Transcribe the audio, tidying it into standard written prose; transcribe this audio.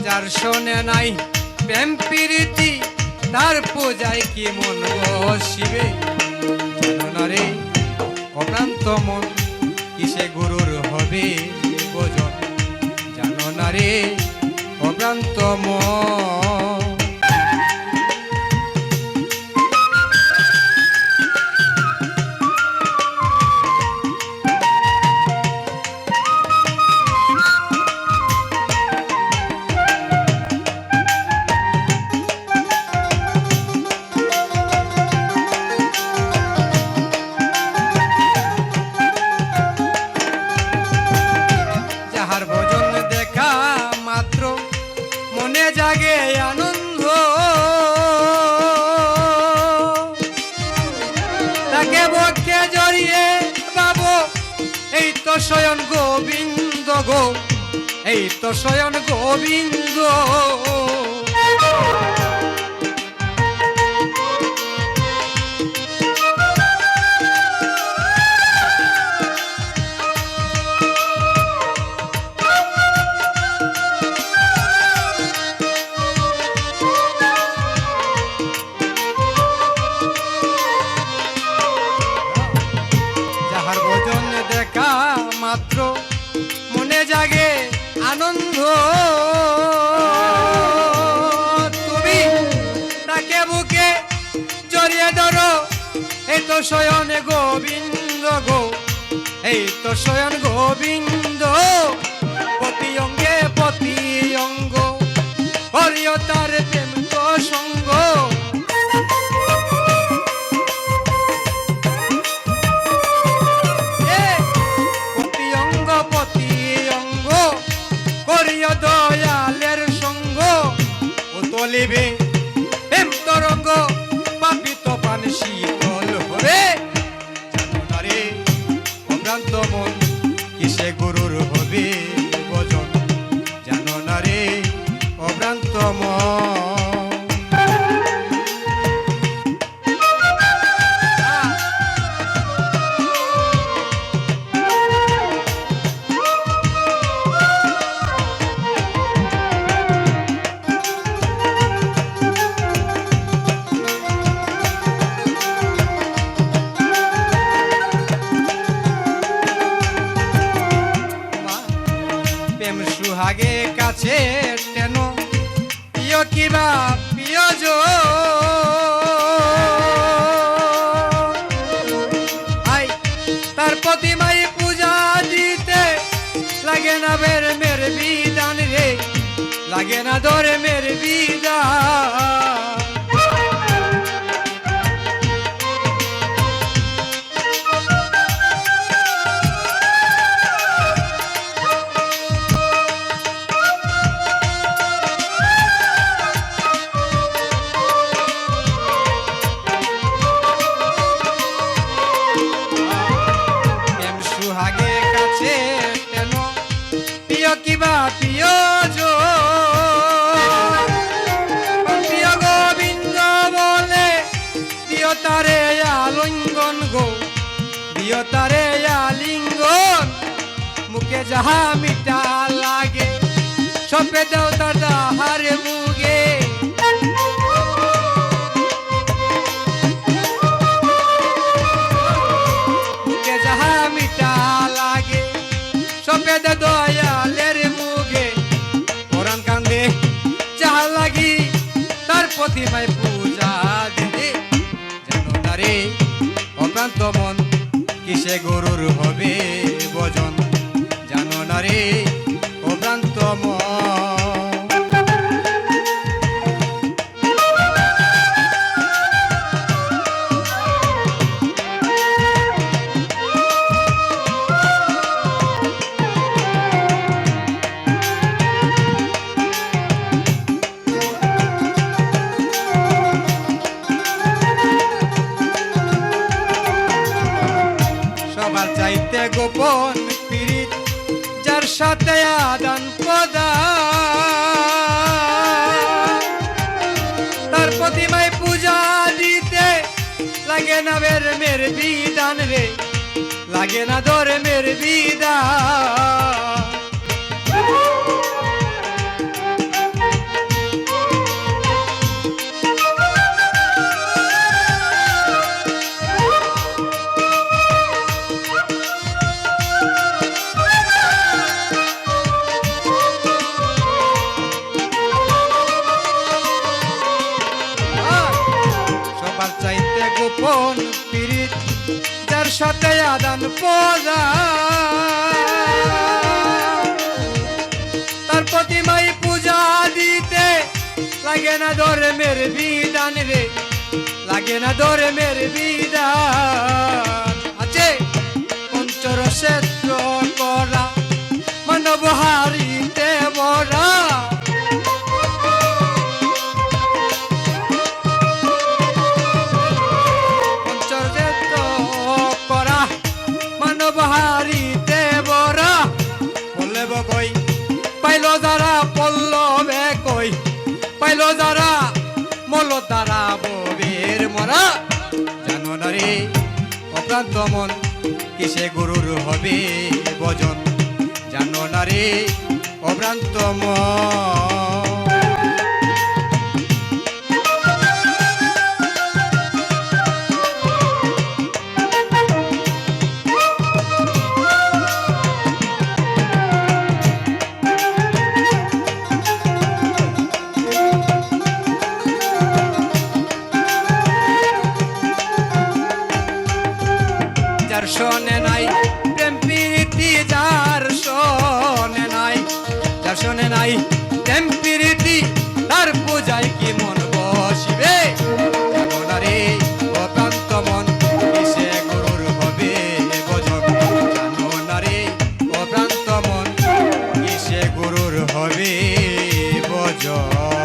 যার শোনে নাই প্রেম প্রীতি তার পূজায় কি মন বসিবে জানো না রে অভ্রান্ত মন কিসে গুরুর হবে ভজন জানো না রে অভ্রান্ত মন জাগে আনন্দ তাকে বক্ষে জড়িয়ে বাবু এই তো স্বয়ং গোবিন্দ গো এই তো স্বয়ং গোবিন্দ মাত্র মনে জাগে আনন্দ তুমি তাকে বুকে জড়িয়ে ধরো এই তো স্বয়ং গোবিন্দ গো এই তো স্বয়ং গোবিন্দ প্রতি অঙ্গে প্রতি অঙ্গ হরিও তার প্রেম তো সঙ্গ দয়ালের সঙ্গ ও তলিবে প্রেম তরঙ্গ পাপিত পান শীতল হবে জানো না রে অভ্রান্ত মন কিসে গুরুর হবে ভজন জানো না রে অভ্রান্ত মন সুহাগে কাছে কেন প্রিয় কিবা প্রিয়জ আই তার প্রতিমায় পূজা দিতে লাগে না বের মের বিধান রে লাগে না ধরে মের বিধান কিবা প্রিয় প্রিয় গোবিন্দ বলে প্রিয় তারে আলিঙ্গন গো প্রিয় তারে আলিঙ্গন মুখে যাহা মিঠা লাগে সপে দেও তার দাহারে মুগে মুখে যাহা মিঠা লাগে সপে দে দয়ালের মুগে পরাণ কান্দে যাহা লাগি তার প্রতিমায় পূজা দিতে জানো না রে অভ্রান্ত মন কিসে গরুর হবে ভজন জানো না রে অভ্রান্ত মন চাইতে গোপন পীড়িত যার সাথে আদান প্রদান তার প্রতিমায় পূজা দিতে লাগে না বের মের বিধান রে লাগে না ধরে মের বিধান কোন পীড়িত যার সাথে আদান পূজা তার প্রতিমাই পূজা দিতে লাগে না ধর্মের বিধান রে, লাগে না ধর্মের বিধান। আছে পঞ্চরসেত্র করা মানব হারিতে বরা, পঞ্চরসেত্র করা মানব হারিতে বরা। বললে কই পাইল যারা পল্লবে কই, পাইল যারা মল তারা বীর মরা। জানো না রে অক্লান্ত মন কিসে গুরুর হবে ভজন, জানো না রে অভ্রান্ত মন। যার শোনে নাই প্রেম প্রীতি, যার শোনে নাই, যার শোনে নাই প্রেম প্রীতি, তার পূজায় কি মন বসিবে। জানো না রে অক্লান্ত মন কিসে গুরুর হবে ভজন, জানো না রে অক্লান্ত মন কিসে গুরুর হবে ভজন।